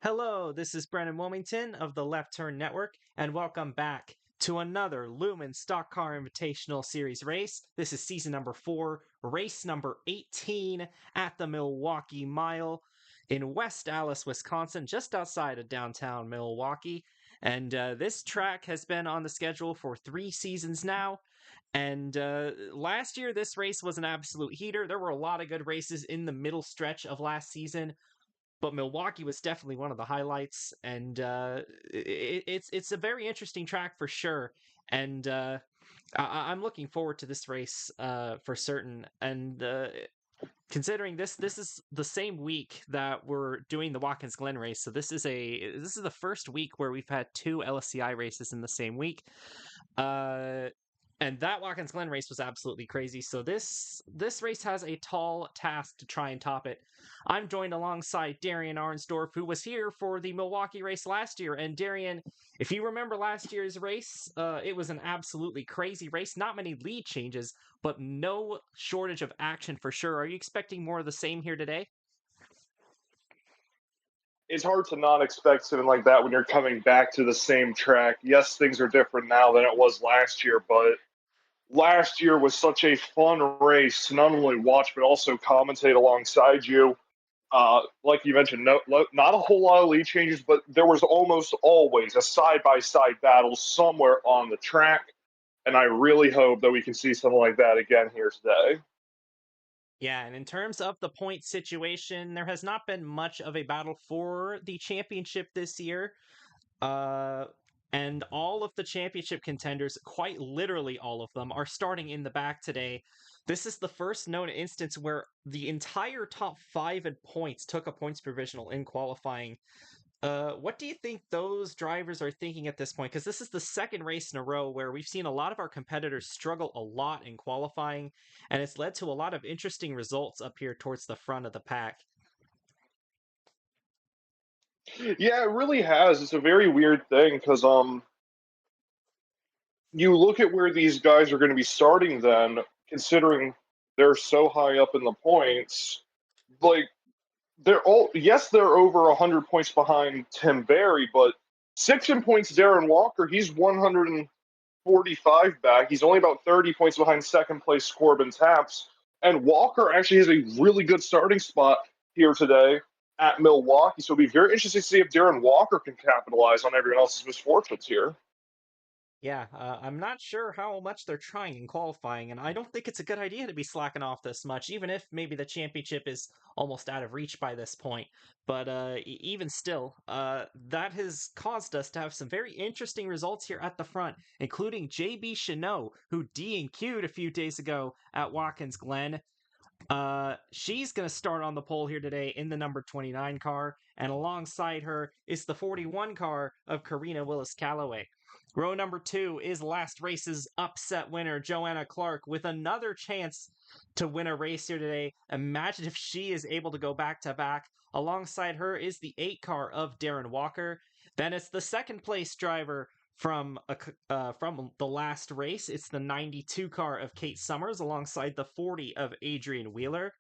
Hello, this is Brennan Wilmington of the Left Turn Network, and welcome back to another Lumen Stock Car Invitational Series race. This is season number 4, race number 18 at the Milwaukee Mile in West Allis, Wisconsin, just outside of downtown Milwaukee. And this track has been on the schedule for 3 seasons now. And last year, this race was an absolute heater. There were a lot of good races in the middle stretch of last season, but Milwaukee was definitely one of the highlights, and it's a very interesting track for sure. And I'm looking forward to this race for certain. And considering this is the same week that we're doing the Watkins Glen race, so this is the first week where we've had 2 LSCI races in the same week. And that Watkins Glen race was absolutely crazy. So this race has a tall task to try and top it. I'm joined alongside Darian Arnsdorf, who was here for the Milwaukee race last year. And Darian, if you remember last year's race, it was an absolutely crazy race. Not many lead changes, but no shortage of action for sure. Are you expecting more of the same here today? It's hard to not expect something like that when you're coming back to the same track. Yes, things are different now than it was last year, but last year was such a fun race to not only watch but also commentate alongside you. Like you mentioned, not a whole lot of lead changes, but there was almost always a side-by-side battle somewhere on the track, and I really hope that we can see something like that again here today. Yeah, and in terms of the point situation, there has not been much of a battle for the championship this year. Uh, and all of the championship contenders, quite literally all of them, are starting in the back today. This is the first known instance where the entire top 5 in points took a points provisional in qualifying. What do you think those drivers are thinking at this point? Because this is the second race in a row where we've seen a lot of our competitors struggle a lot in qualifying, and it's led to a lot of interesting results up here towards the front of the pack. Yeah, it really has. It's a very weird thing because you look at where these guys are going to be starting then, considering they're so high up in the points. Like, they're over 100 points behind Tim Berry, but 6 in points, Darren Walker, he's 145 back. He's only about 30 points behind second place Corbin Taps. And Walker actually has a really good starting spot here today at Milwaukee. So it'll be very interesting to see if Darren Walker can capitalize on everyone else's misfortunes here. Yeah, I'm not sure how much they're trying in qualifying, and I don't think it's a good idea to be slacking off this much, even if maybe the championship is almost out of reach by this point. But even still, that has caused us to have some very interesting results here at the front, including JB Chanot, who D&Q'd a few days ago at Watkins Glen. She's going to start on the pole here today in the number 29 car, and alongside her is the 41 car of Karina Willis Calloway. Row number 2 is last race's upset winner, Joanna Clark, with another chance to win a race here today. Imagine if she is able to go back to back. Alongside her is the 8 car of Darren Walker. Then it's the second place driver from the last race. It's the 92 car of Kate Summers alongside the 40 of Adrian Wheeler.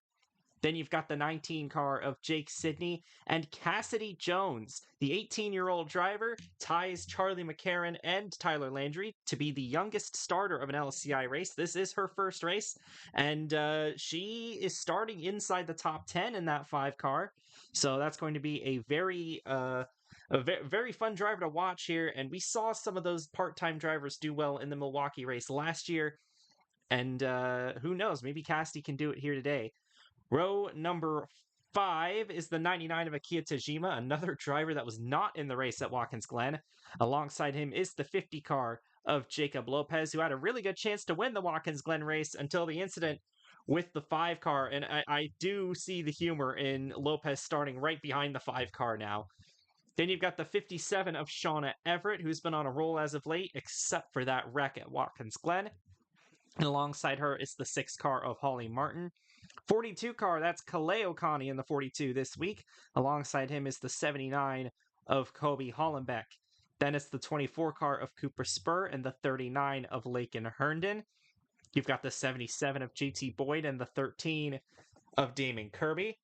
Then you've got the 19 car of Jake Sidney, and Cassidy Jones, the 18-year-old driver, ties Charlie McCarron and Tyler Landry to be the youngest starter of an LCI race. This is her first race, and she is starting inside the top 10 in that 5 car. So that's going to be a very fun driver to watch here. And we saw some of those part-time drivers do well in the Milwaukee race last year. And who knows, maybe Cassidy can do it here today. Row number 5 is the 99 of Akia Tajima, another driver that was not in the race at Watkins Glen. Alongside him is the 50 car of Jacob Lopez, who had a really good chance to win the Watkins Glen race until the incident with the 5 car. And I do see the humor in Lopez starting right behind the 5 car now. Then you've got the 57 of Shauna Everett, who's been on a roll as of late, except for that wreck at Watkins Glen. And alongside her is the 6 car of Holly Martin. 42 car, that's Kaleo Connie in the 42 this week. Alongside him is the 79 of Kobe Hollenbeck. Then it's the 24 car of Cooper Spur and the 39 of Lakin Herndon. You've got the 77 of JT Boyd and the 13 of Damon Kirby.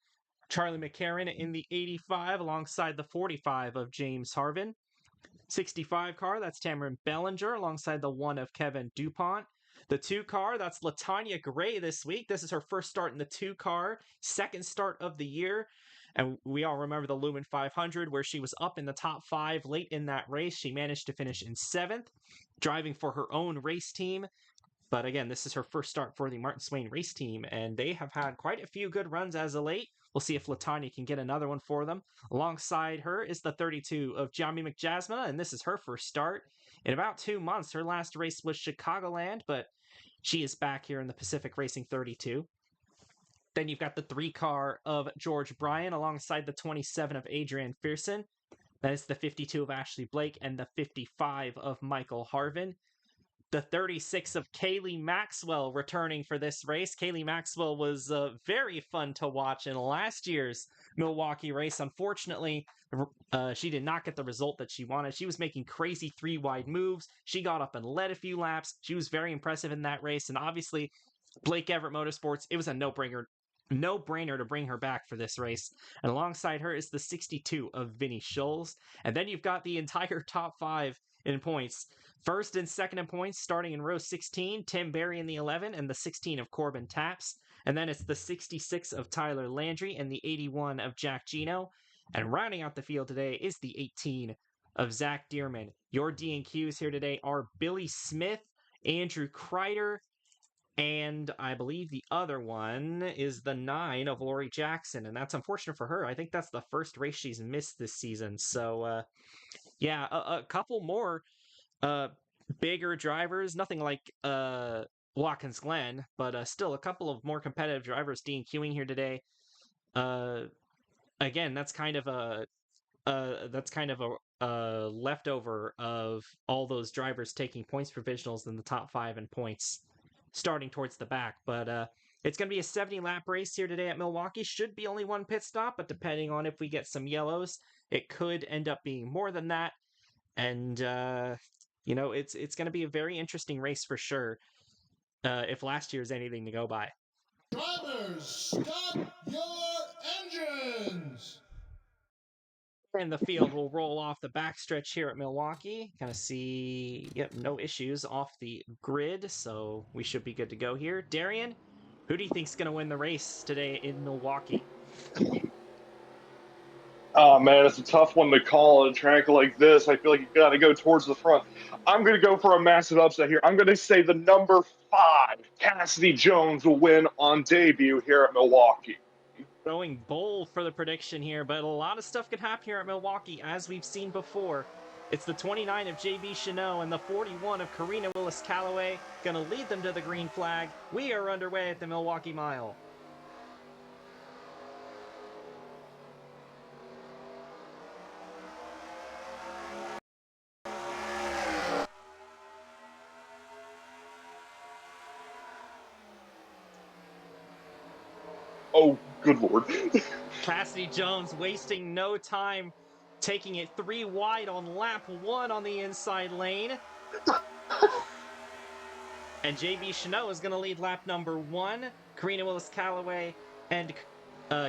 Charlie McCarron in the 85 alongside the 45 of James Harvin. 65 car, that's Tamron Bellinger alongside the 1 of Kevin DuPont. The 2 car, that's Latanya Gray this week. This is her first start in the 2 car, second start of the year. And we all remember the Lumen 500 where she was up in the top 5 late in that race. She managed to finish in 7th, driving for her own race team. But again, this is her first start for the Martin Swain race team, and they have had quite a few good runs as of late. We'll see if Latanya can get another one for them. Alongside her is the 32 of Jamie McJasmina, and this is her first start in about 2 months. Her last race was Chicagoland, but she is back here in the Pacific Racing 32. Then you've got the 3 car of George Bryan alongside the 27 of Adrian Pearson. That is the 52 of Ashley Blake and the 55 of Michael Harvin. The 36 of Kaylee Maxwell returning for this race. Kaylee Maxwell was very fun to watch in last year's Milwaukee race. Unfortunately, she did not get the result that she wanted. She was making crazy 3-wide moves. She got up and led a few laps. She was very impressive in that race. And obviously, Blake Everett Motorsports, it was a no-brainer to bring her back for this race. And alongside her is the 62 of Vinnie Scholes. And then you've got the entire top 5 in points. First and second in points, starting in row 16, Tim Berry in the 11, and the 16 of Corbin Taps. And then it's the 66 of Tyler Landry and the 81 of Jack Gino. And rounding out the field today is the 18 of Zach Dearman. Your D&Qs here today are Billy Smith, Andrew Kreider, and I believe the other one is the 9 of Lori Jackson. And that's unfortunate for her. I think that's the first race she's missed this season. So, yeah, a couple more bigger drivers, nothing like Watkins Glen, but still a couple of more competitive drivers DQing here today. Again, that's kind of a leftover of all those drivers taking points provisionals in the top 5 in points starting towards the back. But it's going to be a 70 lap race here today at Milwaukee. Should be only one pit stop, but depending on if we get some yellows, it could end up being more than that. And it's going to be a very interesting race for sure, if last year's anything to go by. Drivers, stop your engines! And the field will roll off the backstretch here at Milwaukee. Kind of see, yep, no issues off the grid, so we should be good to go here. Darian, who do you think's going to win the race today in Milwaukee? Oh man, it's a tough one to call at a track like this. I feel like you got to go towards the front. I'm going to go for a massive upset here. I'm going to say the number 5, Cassidy Jones, will win on debut here at Milwaukee. Going bold for the prediction here, but a lot of stuff could happen here at Milwaukee, as we've seen before. It's the 29 of JB Chanot and the 41 of Karina Willis-Callaway going to lead them to the green flag. We are underway at the Milwaukee Mile. Oh, good lord. Cassidy Jones wasting no time, taking it 3 wide on lap 1 on the inside lane. And JB Chanot is going to lead lap number 1. Karina Willis-Callaway and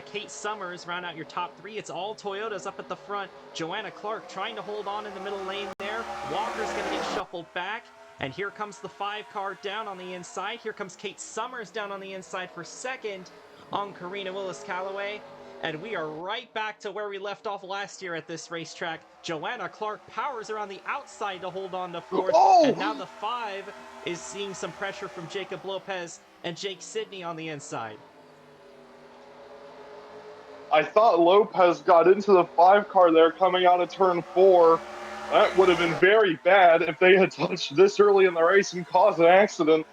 Kate Summers round out your top 3. It's all Toyotas up at the front. Joanna Clark trying to hold on in the middle lane there. Walker's going to get shuffled back. And here comes the 5 car down on the inside. Here comes Kate Summers down on the inside for second on Karina Willis-Callaway. And we are right back to where we left off last year at this racetrack. Joanna Clark powers around the outside to hold on to 4th. Oh! And now the 5 is seeing some pressure from Jacob Lopez and Jake Sidney on the inside. I thought Lopez got into the 5 car there coming out of turn 4. That would have been very bad if they had touched this early in the race and caused an accident.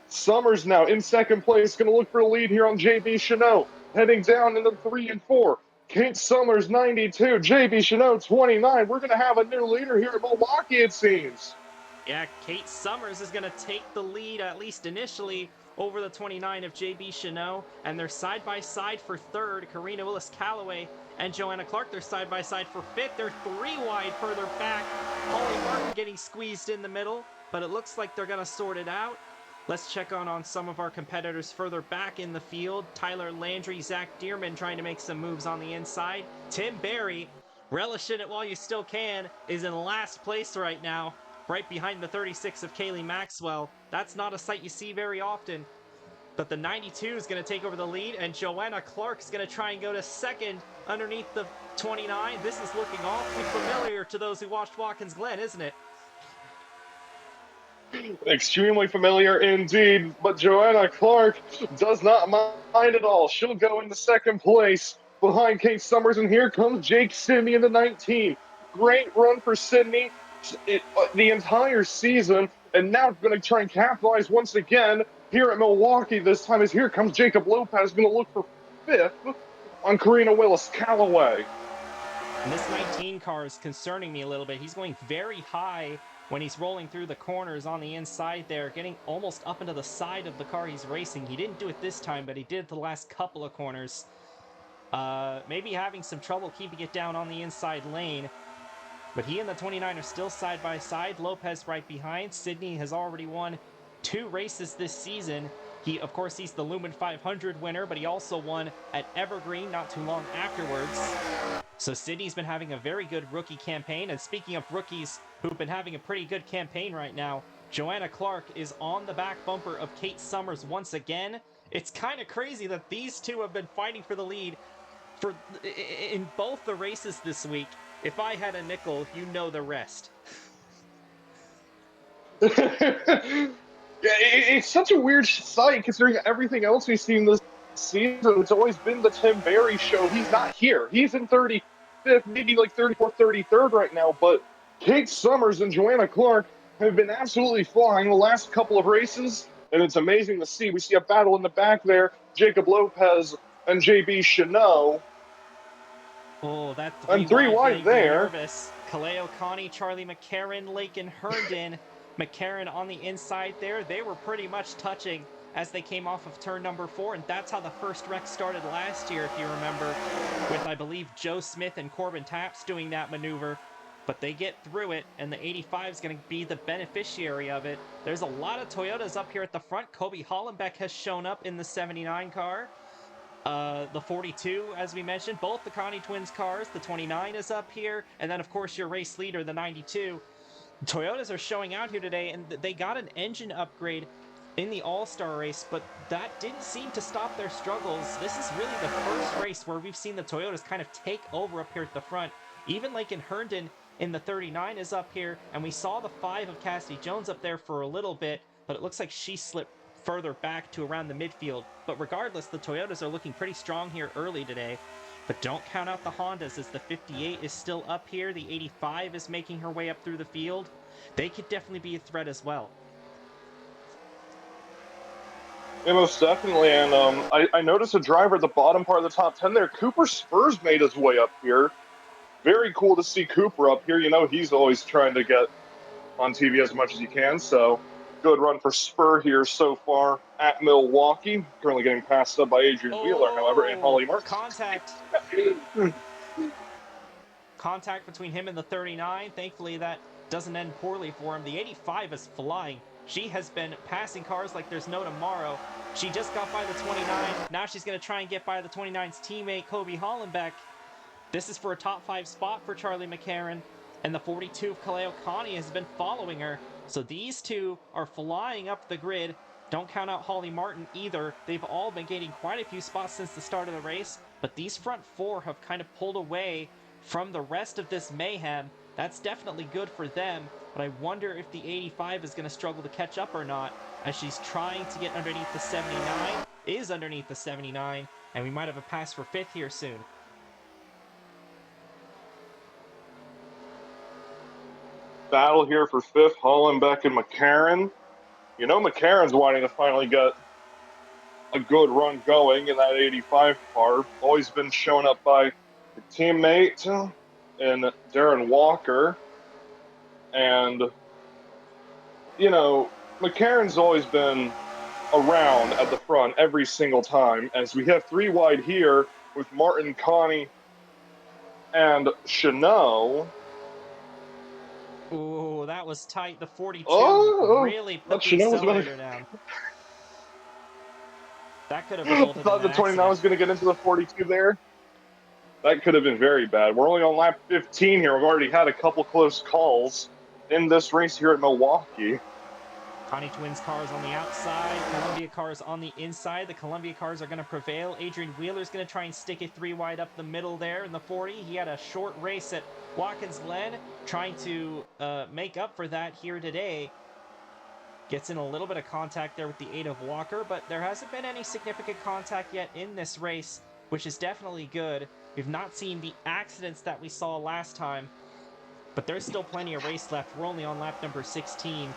Summers now in second place, going to look for a lead here on JB Chanot. Heading down into 3 and 4. Kate Summers, 92. JB Chanot, 29. We're going to have a new leader here at Milwaukee, it seems. Yeah, Kate Summers is going to take the lead, at least initially, over the 29 of JB Chanot. And they're side-by-side for 3rd. Karina Willis-Callaway and Joanna Clark, they're side-by-side for 5th. They're 3 wide further back. Holly Martin getting squeezed in the middle, but it looks like they're going to sort it out. Let's check on some of our competitors further back in the field. Tyler Landry, Zach Dearman trying to make some moves on the inside. Tim Berry, relish in it while you still can, is in last place right now, right behind the 36 of Kaylee Maxwell. That's not a sight you see very often. But the 92 is going to take over the lead, and Joanna Clark's going to try and go to second underneath the 29. This is looking awfully familiar to those who watched Watkins Glen, isn't it? Extremely familiar indeed, but Joanna Clark does not mind at all. She'll go into second place behind Kate Summers, and here comes Jake Sidney in the 19. Great run for Sidney the entire season, and now going to try and capitalize once again here at Milwaukee. This time is here comes Jacob Lopez, going to look for fifth on Karina Willis Callaway. And this 19 car is concerning me a little bit. He's going very high when he's rolling through the corners on the inside there, getting almost up into the side of the car he's racing. He didn't do it this time, but he did it the last couple of corners. Maybe having some trouble keeping it down on the inside lane. But he and the 29 are still side by side. Lopez right behind. Sidney has already won 2 races this season. Of course, he's the Lumen 500 winner, but he also won at Evergreen not too long afterwards. So Sidney's been having a very good rookie campaign. And speaking of rookies who've been having a pretty good campaign right now, Joanna Clark is on the back bumper of Kate Summers once again. It's kind of crazy that these two have been fighting for the lead in both the races this week. If I had a nickel, you know the rest. Yeah, it's such a weird sight considering everything else we've seen this season. It's always been the Tim Berry show. He's not here. He's in 35th, maybe like 34th, 33rd right now. But Kate Summers and Joanna Clark have been absolutely flying the last couple of races, and it's amazing to see. We see a battle in the back there. Jacob Lopez and JB Chanot. Oh, that And three wide getting me there. nervous. Kaleo Connie, Charlie McCarran, Lakin Herndon. McCarran on the inside there. They were pretty much touching as they came off of turn number 4, and that's how the first wreck started last year, if you remember, with, I believe, Joe Smith and Corbin Taps doing that maneuver. But they get through it, and the 85 is going to be the beneficiary of it. There's a lot of Toyotas up here at the front. Kobe Hollenbeck has shown up in the 79 car. The 42, as we mentioned, both the Connie Twins cars. The 29 is up here, and then, of course, your race leader, the 92. Toyotas are showing out here today, and they got an engine upgrade in the All-Star race, but that didn't seem to stop their struggles. This is really the first race where we've seen the Toyotas kind of take over up here at the front. Even Lakin Herndon in the 39 is up here, and we saw the 5 of Cassidy Jones up there for a little bit, but it looks like she slipped further back to around the midfield. But regardless, the Toyotas are looking pretty strong here early today. But don't count out the Hondas, as the 58 is still up here. The 85 is making her way up through the field. They could definitely be a threat as well. Yeah, most definitely. And I noticed a driver at the bottom part of the top 10 there. Cooper Spurs made his way up here. Very cool to see Cooper up here. You know, he's always trying to get on TV as much as he can. So good run for Spur here so far at Milwaukee. Currently getting passed up by Adrian Wheeler, however, and Holly Martin. Contact. Contact between him and the 39. Thankfully, that doesn't end poorly for him. The 85 is flying. She has been passing cars like there's no tomorrow. She just got by the 29. Now she's going to try and get by the 29's teammate, Kobe Hollenbeck. This is for a top 5 spot for Charlie McCarran. And the 42 of Kaleo Connie has been following her. So these two are flying up the grid. Don't count out Holly Martin either. They've all been gaining quite a few spots since the start of the race. But these front 4 have kind of pulled away from the rest of this mayhem. That's definitely good for them, but I wonder if the 85 is going to struggle to catch up or not, as she's trying to get underneath the 79, is underneath the 79, and we might have a pass for 5th here soon. Battle here for 5th, Hollenbeck and McCarran. You know McCarran's wanting to finally get a good run going in that 85 car. Always been shown up by the teammate in Darren Walker. And, you know, McCarran's always been around at the front every single time, as we have 3 wide here with Martin, Connie, and Chanot. Ooh, that was tight. The 42 Oh, really that put the Chanel was going to. accelerator down. That could have I resulted in thought an the 29 accident. was going to get into the 42 there. That could have been very bad. We're only on lap 15 here. We've already had a couple close calls in this race here at Milwaukee. Connie Twins cars on the outside, Columbia cars on the inside. The Columbia cars are going to prevail. Adrian Wheeler's going to try and stick it 3 wide up the middle there in the 40. He had a short race at Watkins Glen, trying to make up for that here today. Gets in a little bit of contact there with the 8 of Walker, but there hasn't been any significant contact yet in this race, which is definitely good. We've not seen the accidents that we saw last time, but there's still plenty of race left. We're only on lap number 16.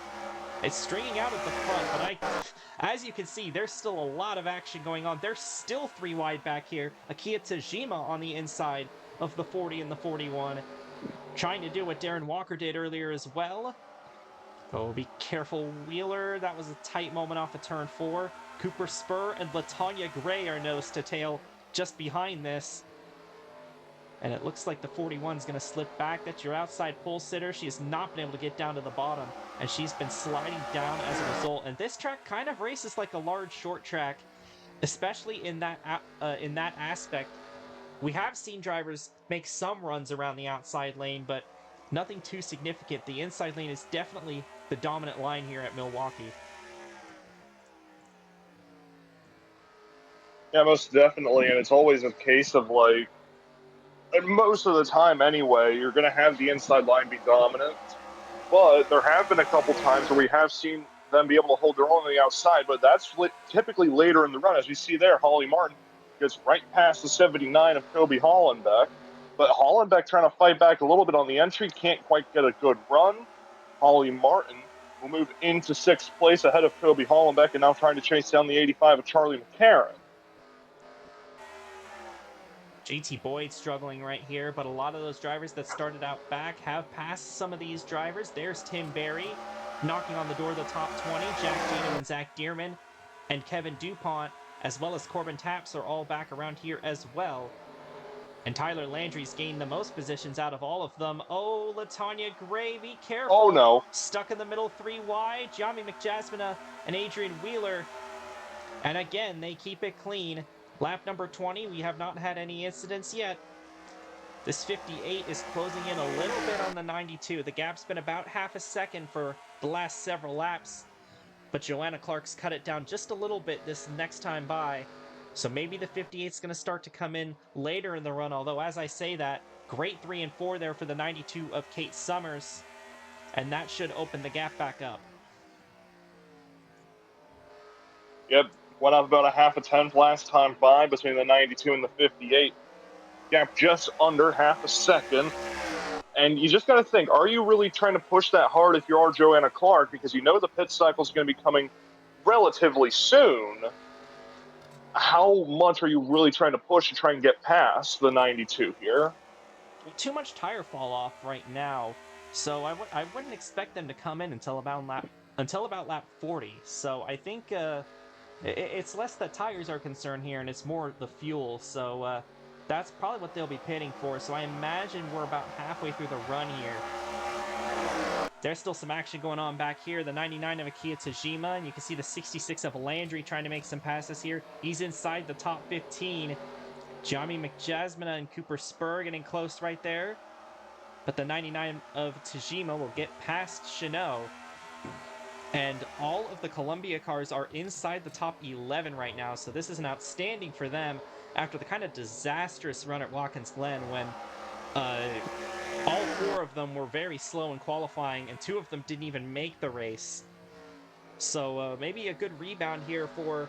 It's stringing out at the front, but as you can see, there's still a lot of action going on. There's still 3 wide back here. Akiya Tajima on the inside of the 40 and the 41, trying to do what Darren Walker did earlier as well. Oh, be careful, Wheeler. That was a tight moment off of turn 4. Cooper Spur and Latanya Gray are nose to tail just behind this. And it looks like the 41 is going to slip back. That's your outside pole sitter. She has not been able to get down to the bottom, and she's been sliding down as a result. And this track kind of races like a large short track, especially in that aspect. We have seen drivers make some runs around the outside lane, but nothing too significant. The inside lane is definitely the dominant line here at Milwaukee. Yeah, most definitely. And it's always a case of like, and most of the time anyway, you're going to have the inside line be dominant. But there have been a couple times where we have seen them be able to hold their own on the outside, but that's typically later in the run. As you see there, Holly Martin gets right past the 79 of Kobe Hollenbeck. But Hollenbeck trying to fight back a little bit on the entry, can't quite get a good run. Holly Martin will move into 6th place ahead of Kobe Hollenbeck and now trying to chase down the 85 of Charlie McCarron. JT Boyd struggling right here, but a lot of those drivers that started out back have passed some of these drivers. There's Tim Berry knocking on the door of the top 20. Jack Dino and Zach Dearman and Kevin DuPont, as well as Corbin Taps, are all back around here as well. And Tyler Landry's gained the most positions out of all of them. Oh, Latanya Gray, be careful. Oh, no. Stuck in the middle 3 wide. Gianni McJasmina and Adrian Wheeler. And again, they keep it clean. Lap number 20, we have not had any incidents yet. This 58 is closing in a little bit on the 92. The gap's been about half a second for the last several laps, but Joanna Clark's cut it down just a little bit this next time by. So maybe the 58 is going to start to come in later in the run, although as I say that, great 3 and 4 there for the 92 of Kate Summers, and that should open the gap back up. Yep, went up about a half a tenth last time by between the 92 and the 58. Gap just under half a second. And you just got to think, are you really trying to push that hard if you are Joanna Clark? Because you know the pit cycle is going to be coming relatively soon. How much are you really trying to push to try and get past the 92 here? Too much tire fall off right now, so I wouldn't expect them to come in until about lap 40. So I think it's less that tires are concerned here, and it's more the fuel. So that's probably what they'll be pitting for. So I imagine we're about halfway through the run here. There's still some action going on back here. The 99 of Akiya Tajima, and you can see the 66 of Landry trying to make some passes here. He's inside the top 15. Gianni McJasmina and Cooper Spur getting close right there. But the 99 of Tajima will get past Chanot. And all of the Columbia cars are inside the top 11 right now, so this is an outstanding for them after the kind of disastrous run at Watkins Glen when all 4 of them were very slow in qualifying, and 2 of them didn't even make the race. So maybe a good rebound here for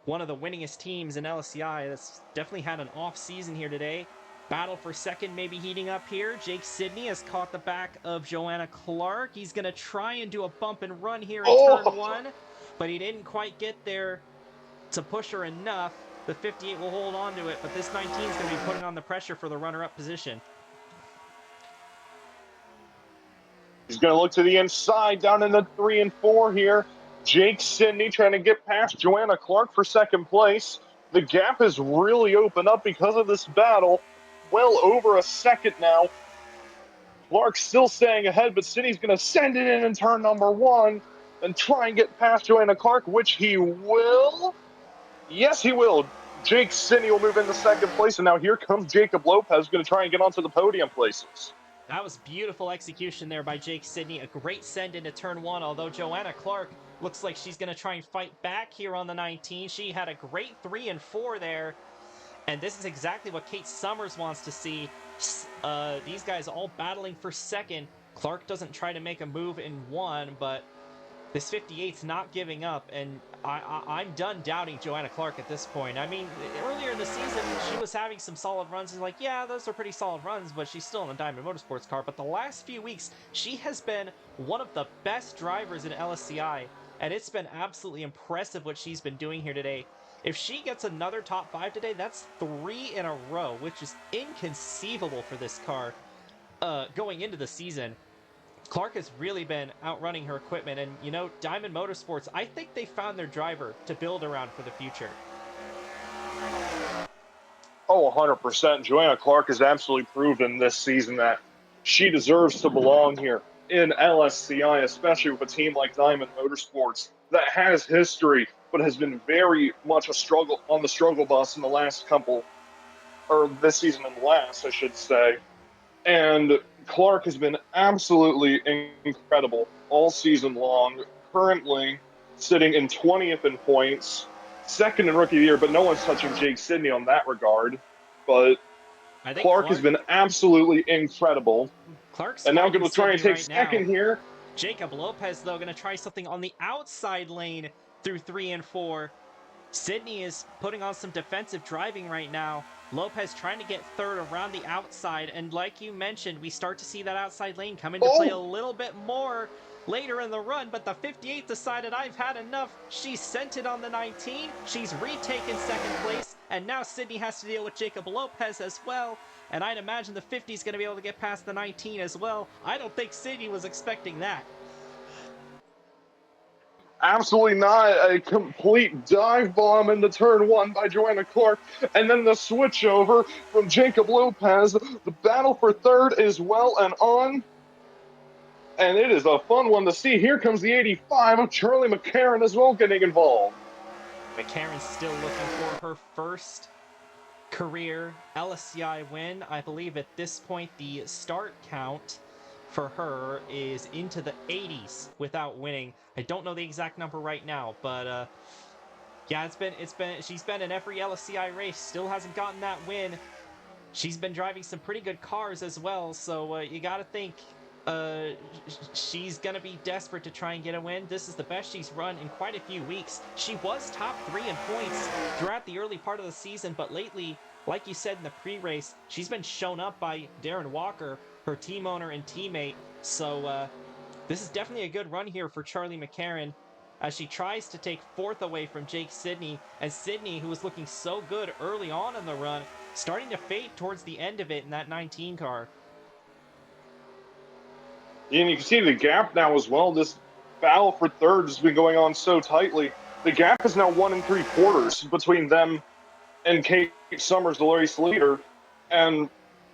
one of the winningest teams in LSCI that's definitely had an off season here today. Battle for second maybe heating up here. Jake Sidney has caught the back of Joanna Clark. He's going to try and do a bump and run here in turn 1, but he didn't quite get there to push her enough. The 58 will hold on to it, but this 19 is going to be putting on the pressure for the runner-up position. He's going to look to the inside down in the 3 and 4 here. Jake Sidney trying to get past Joanna Clark for second place. The gap has really opened up because of this battle. Well over a second now. Clark still staying ahead, but Sydney's going to send it in turn number 1 and try and get past Joanna Clark, which he will. Yes, he will. Jake Sydney will move into second place, and now here comes Jacob Lopez, going to try and get onto the podium places. That was beautiful execution there by Jake Sydney. A great send into turn 1, although Joanna Clark looks like she's going to try and fight back here on the 19. She had a great 3 and 4 there. And this is exactly what Kate Summers wants to see. These guys all battling for second. Clark doesn't try to make a move in 1, but this 58's not giving up, and I'm done doubting Joanna Clark at this point. I mean, earlier in the season, she was having some solid runs. It's like, yeah, those are pretty solid runs, but she's still in a Diamond Motorsports car. But the last few weeks, she has been one of the best drivers in LSCI, and it's been absolutely impressive what she's been doing here today. If she gets another top 5 today, that's 3 in a row, which is inconceivable for this car going into the season. Clark has really been outrunning her equipment, and you know, Diamond Motorsports, I think they found their driver to build around for the future. Oh, 100%. Joanna Clark has absolutely proven this season that she deserves to belong here in LSCI, especially with a team like Diamond Motorsports that has history, but has been very much a struggle on the struggle bus in the last couple, or this season and last, I should say. And Clark has been absolutely incredible all season long, currently sitting in 20th in points, second in Rookie of the Year, but no one's touching Jake Sydney on that regard. But I think Clark has been absolutely incredible. Clark's And now fighting going to try and Sydney take right now. second here. Jacob Lopez, though, going to try something on the outside lane through 3 and 4. Sydney is putting on some defensive driving right now. Lopez trying to get third around the outside, and like you mentioned, we start to see that outside lane come into play a little bit more later in the run, but the 58 decided I've had enough. She sent it on the 19, she's retaken second place, and now Sydney has to deal with Jacob Lopez as well, and I'd imagine the 50 is going to be able to get past the 19 as well. I don't think Sydney was expecting that. Absolutely not. A complete dive bomb into turn 1 by Joanna Clark. And then the switch over from Jacob Lopez. The battle for third is well and on. And it is a fun one to see. Here comes the 85 of Charlie McCarron as well getting involved. McCarron's still looking for her first career LSCI win. I believe at this point the start count for her is into the 80s without winning. I don't know the exact number right now, but yeah, she's been in every LSCI race, still hasn't gotten that win. She's been driving some pretty good cars as well, so you gotta think she's gonna be desperate to try and get a win. This is the best she's run in quite a few weeks. She was top 3 in points throughout the early part of the season, but lately, like you said in the pre-race, she's been shown up by Darren Walker, her team owner and teammate. So this is definitely a good run here for Charlie McCarron as she tries to take fourth away from Jake Sydney, and Sydney, who was looking so good early on in the run, starting to fade towards the end of it in that 19 car. And you can see the gap now as well. This battle for third has been going on so tightly. The gap is now 1 3/4 between them and Kate Summers, the race leader. And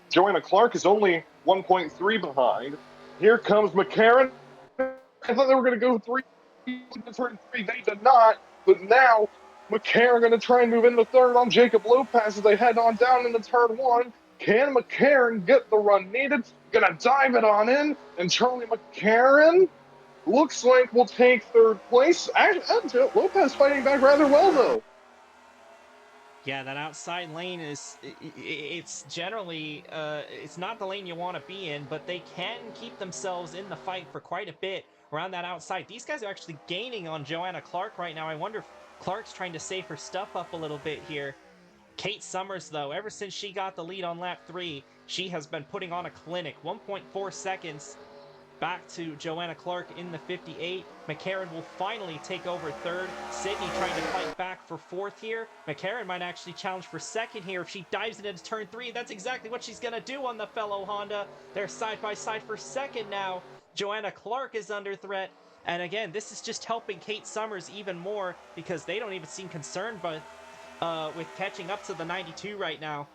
Joanna Clark is only 1.3 behind. Here comes McCarron. I thought they were going to go 3. They did not. But now McCarron going to try and move into third on Jacob Lopez as they head on down into turn 1. Can McCarron get the run needed? Gonna dive it on in, and Charlie McCarron looks like will take third place. Actually, Lopez fighting back rather well, though. Yeah, that outside lane it's generally, it's not the lane you want to be in, but they can keep themselves in the fight for quite a bit around that outside. These guys are actually gaining on Joanna Clark right now. I wonder if Clark's trying to save her stuff up a little bit here. Kate Summers, though, ever since she got the lead on lap 3, she has been putting on a clinic. 1.4 seconds back to Joanna Clark in the 58. McCarron will finally take over third. Sydney trying to fight back for fourth here. McCarron might actually challenge for second here if she dives into turn 3. That's exactly what she's going to do on the fellow Honda. They're side by side for second now. Joanna Clark is under threat. And again, this is just helping Kate Summers even more because they don't even seem concerned with catching up to the 92 right now.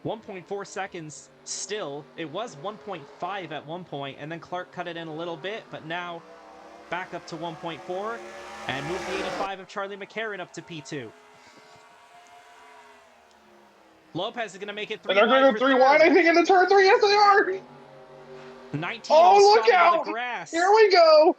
1.4 seconds still. It was 1.5 at one point, and then Clark cut it in a little bit, but now back up to 1.4 and move the 85 of Charlie McCarron up to P2. Lopez is going to make it 3 And they're going wide to for go 3 third. wide, I think, into turn 3. Yes, they are. 19 Oh, almost look got into out. the grass. Here we go.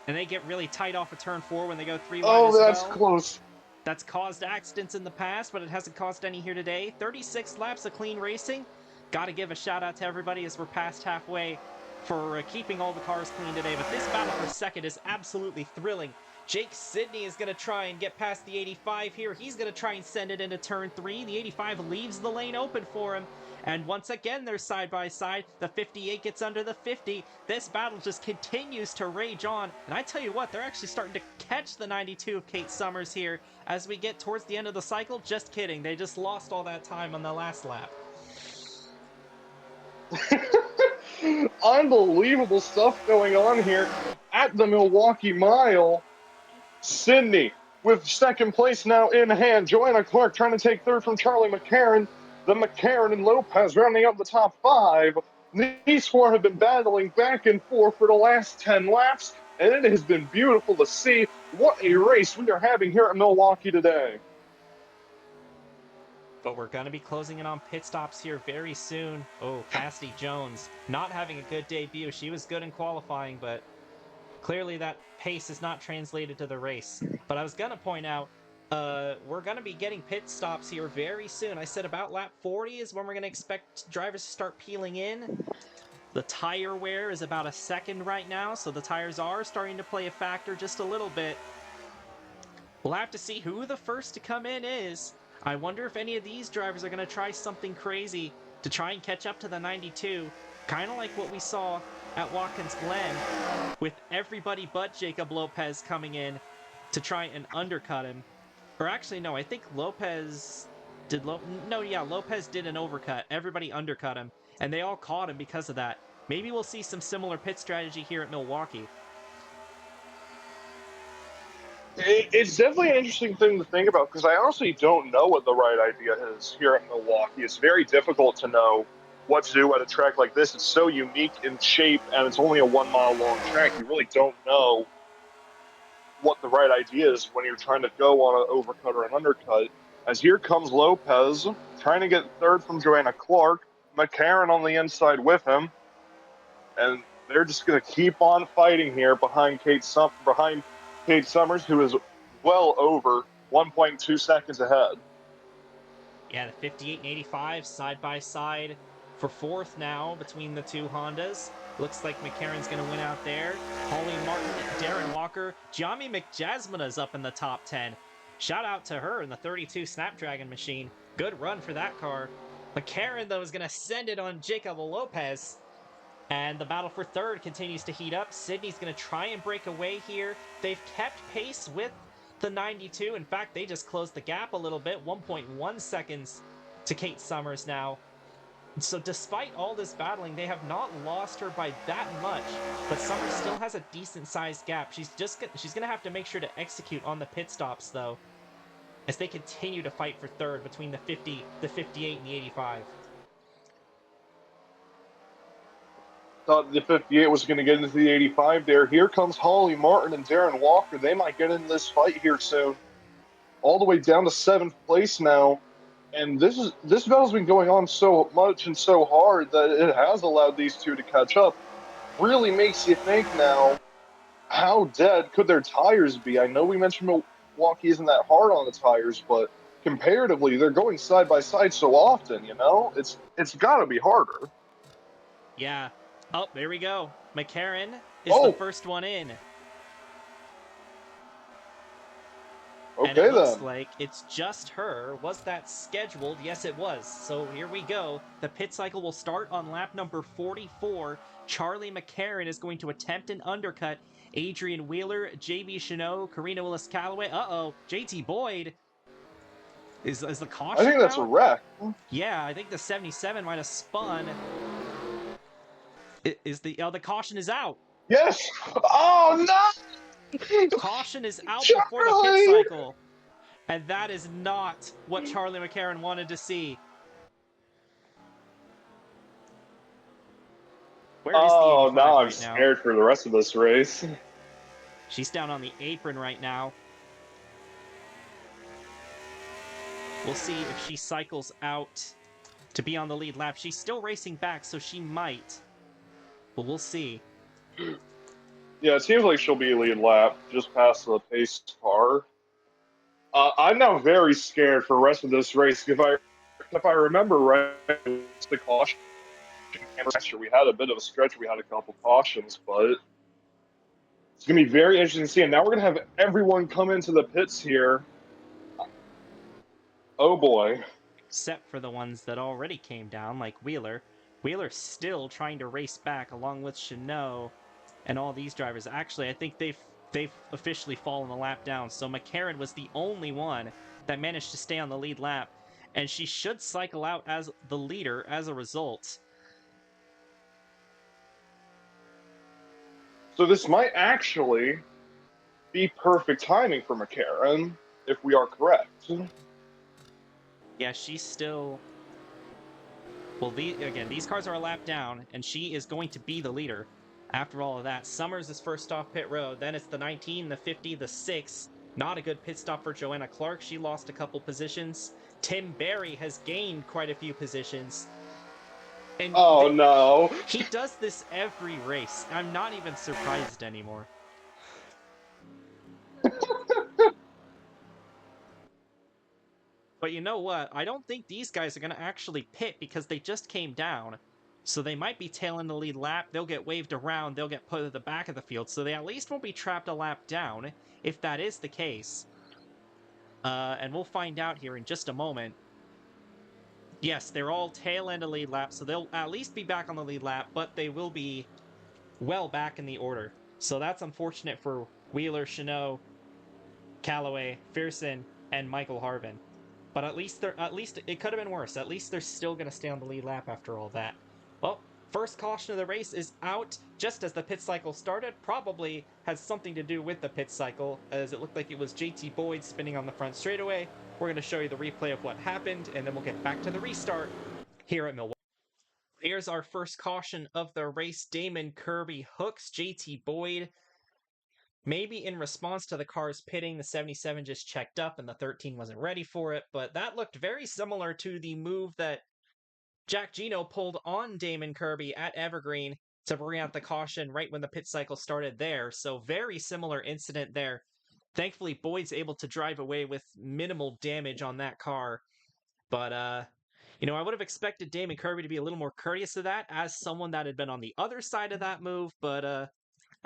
And they get really tight off of turn 4 when they go 3 wide Oh, as that's well. close. That's caused accidents in the past, but it hasn't caused any here today. 36 laps of clean racing. Got to give a shout out to everybody as we're past halfway for keeping all the cars clean today. But this battle for second is absolutely thrilling. Jake Sidney is going to try and get past the 85 here. He's going to try and send it into turn 3. The 85 leaves the lane open for him. And once again, they're side by side. The 58 gets under the 50. This battle just continues to rage on. And I tell you what, they're actually starting to catch the 92 of Kate Summers here as we get towards the end of the cycle. Just kidding. They just lost all that time on the last lap. Unbelievable stuff going on here at the Milwaukee Mile. Sydney with second place now in hand. Joanna Clark trying to take third from Charlie McCarron. The McCarron and Lopez rounding up the top 5. These 4 have been battling back and forth for the last 10 laps, and it has been beautiful to see. What a race we are having here at Milwaukee today. But we're going to be closing in on pit stops here very soon. Oh, Cassidy Jones not having a good debut. She was good in qualifying, but clearly that pace is not translated to the race. But I was going to point out, we're going to be getting pit stops here very soon. I said about lap 40 is when we're going to expect drivers to start peeling in. The tire wear is about a second right now, so the tires are starting to play a factor just a little bit. We'll have to see who the first to come in is. I wonder if any of these drivers are going to try something crazy to try and catch up to the 92. Kind of like what we saw at Watkins Glen, with everybody but Jacob Lopez coming in to try and undercut him. Or actually, no, I think Lopez did. Lopez did an overcut. Everybody undercut him, and they all caught him because of that. Maybe we'll see some similar pit strategy here at Milwaukee. It's definitely an interesting thing to think about because I honestly don't know what the right idea is here at Milwaukee. It's very difficult to know what to do at a track like this. It's so unique in shape, and it's only a 1 mile long track. You really don't know what the right idea is when you're trying to go on an overcut or an undercut. As here comes Lopez trying to get third from Joanna Clark, McCarron on the inside with him, and they're just going to keep on fighting here behind Kate Summers, who is well over 1.2 seconds ahead. Yeah, the 58 and 85 side by side for fourth now between the two Hondas. Looks like McCarron's going to win out there. Holly Martin, Darren Walker, Jami McJasmina's up in the top 10. Shout out to her in the 32 Snapdragon machine. Good run for that car. McCarron, though, is going to send it on Jacob Lopez. And the battle for third continues to heat up. Sydney's going to try and break away here. They've kept pace with the 92. In fact, they just closed the gap a little bit. 1.1 seconds to Kate Summers now. So despite all this battling, they have not lost her by that much. But Summers still has a decent-sized gap. She's going to have to make sure to execute on the pit stops, though, as they continue to fight for third between the 50, the 58, and the 85. Thought the 58 was going to get into the 85 there. Here comes Holly Martin and Darren Walker. They might get into this fight here soon. All the way down to 7th place now. And this battle's been going on so much and so hard that it has allowed these two to catch up. Really makes you think now, how dead could their tires be? I know we mentioned Milwaukee isn't that hard on the tires, but comparatively, they're going side by side so often, you know? It's got to be harder. Yeah. Oh, there we go. McCarron is the Oh. first one in. Okay, and it looks then. like it's just her. Was that scheduled? Yes, it was. So here we go. The pit cycle will start on lap number 44. Charlie McCarron is going to attempt an undercut. Adrian Wheeler, JB Chanot, Karina Willis-Callaway. Uh-oh, JT Boyd. Is the caution I think that's a out? wreck. Yeah, I think the 77 might have spun. The caution is out. Yes! Oh, no! Caution is out Charlie! before the pit cycle. And that is not what Charlie McCarron wanted to see. Where is the Oh, 85 now I'm right now? scared for the rest of this race. She's down on the apron right now. We'll see if she cycles out to be on the lead lap. She's still racing back, so she might. But we'll see. Yeah, it seems like she'll be lead lap just past the pace car. I'm now very scared for the rest of this race. If I remember right, the caution last year we had a bit of a stretch. We had a couple cautions, but it's gonna be very interesting to see. And now we're gonna have everyone come into the pits here. Oh boy. Except for the ones that already came down, like Wheeler. Wheeler's still trying to race back along with Chanot and all these drivers. Actually, I think they've officially fallen a lap down. So McCarron was the only one that managed to stay on the lead lap, and she should cycle out as the leader as a result. So this might actually be perfect timing for McCarron if we are correct. Yeah, she's still. Well, these cars are a lap down, and she is going to be the leader. After all of that, Summers is first off pit road. Then it's the 19, the 50, the 6. Not a good pit stop for Joanna Clark. She lost a couple positions. Tim Berry has gained quite a few positions. And Oh no. he does this every race. I'm not even surprised anymore. But you know what? I don't think these guys are going to actually pit because they just came down. So they might be tailing the lead lap. They'll get waved around. They'll get put at the back of the field. So they at least won't be trapped a lap down, if that is the case. And we'll find out here in just a moment. Yes, they're all tail end of lead lap, so they'll at least be back on the lead lap, but they will be well back in the order. So that's unfortunate for Wheeler, Chanot, Callaway, Fearson, and Michael Harvin. But at least it could have been worse. At least they're still going to stay on the lead lap after all that. Well, first caution of the race is out just as the pit cycle started. Probably has something to do with the pit cycle, as it looked like it was JT Boyd spinning on the front straightaway. We're going to show you the replay of what happened, and then we'll get back to the restart here at Milwaukee. Here's our first caution of the race. Damon Kirby hooks JT Boyd. Maybe in response to the cars pitting, the 77 just checked up and the 13 wasn't ready for it, but that looked very similar to the move that Jack Gino pulled on Damon Kirby at Evergreen to bring out the caution right when the pit cycle started there. So very similar incident there. Thankfully, Boyd's able to drive away with minimal damage on that car. But, I would have expected Damon Kirby to be a little more courteous of that as someone that had been on the other side of that move, but,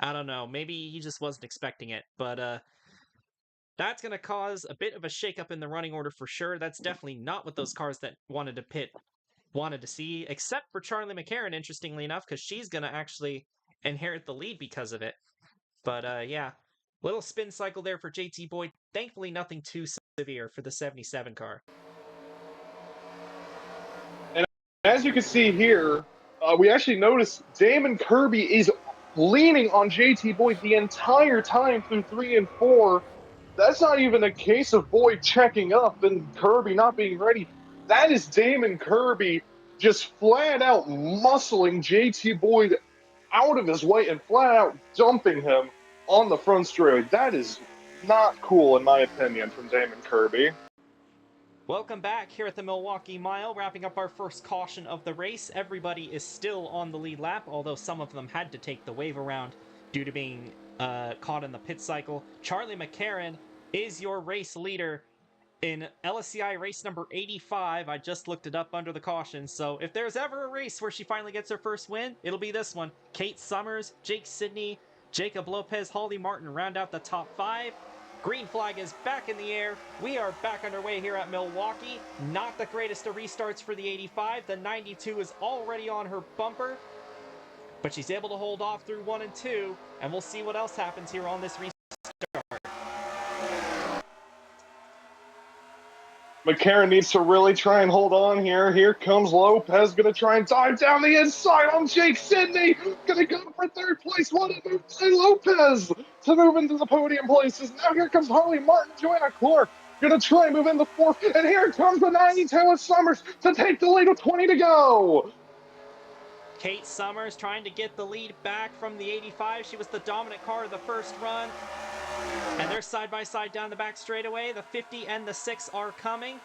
I don't know. Maybe he just wasn't expecting it. But that's going to cause a bit of a shakeup in the running order for sure. That's definitely not what those cars that wanted to pit wanted to see, except for Charlie McCarron, interestingly enough, because she's going to actually inherit the lead because of it. But yeah, little spin cycle there for JT Boyd. Thankfully, nothing too severe for the 77 car. And as you can see here, we actually noticed Damon Kirby is leaning on JT Boyd the entire time through 3 and 4. That's not even a case of Boyd checking up and Kirby not being ready. That is Damon Kirby just flat out muscling JT Boyd out of his way and flat out dumping him on the front straightaway. That is not cool, in my opinion, from Damon Kirby. Welcome back here at the Milwaukee Mile, wrapping up our first caution of the race. Everybody is still on the lead lap, although some of them had to take the wave around due to being caught in the pit cycle. Charlie McCarron is your race leader in LSCI race number 85. I just looked it up under the caution, so if there's ever a race where she finally gets her first win, it'll be this one. Kate Summers, Jake Sidney, Jacob Lopez, Holly Martin round out the top 5. Green flag is back in the air. We are back underway here at Milwaukee. Not the greatest of restarts for the 85. The 92 is already on her bumper, but she's able to hold off through 1 and 2, and we'll see what else happens here on this restart. McCarron needs to really try and hold on here. Here comes Lopez, gonna try and dive down the inside on Jake Sidney. Gonna go for third place. What a move by Lopez to move into the podium places. Now here comes Harley Martin, Joanna Clark. Gonna try and move in the fourth, and here comes the 92 of Summers to take the lead with 20 to go. Kate Summers trying to get the lead back from the 85. She was the dominant car of the first run. And they're side by side down the back straightaway. The 50 and the 6 are coming.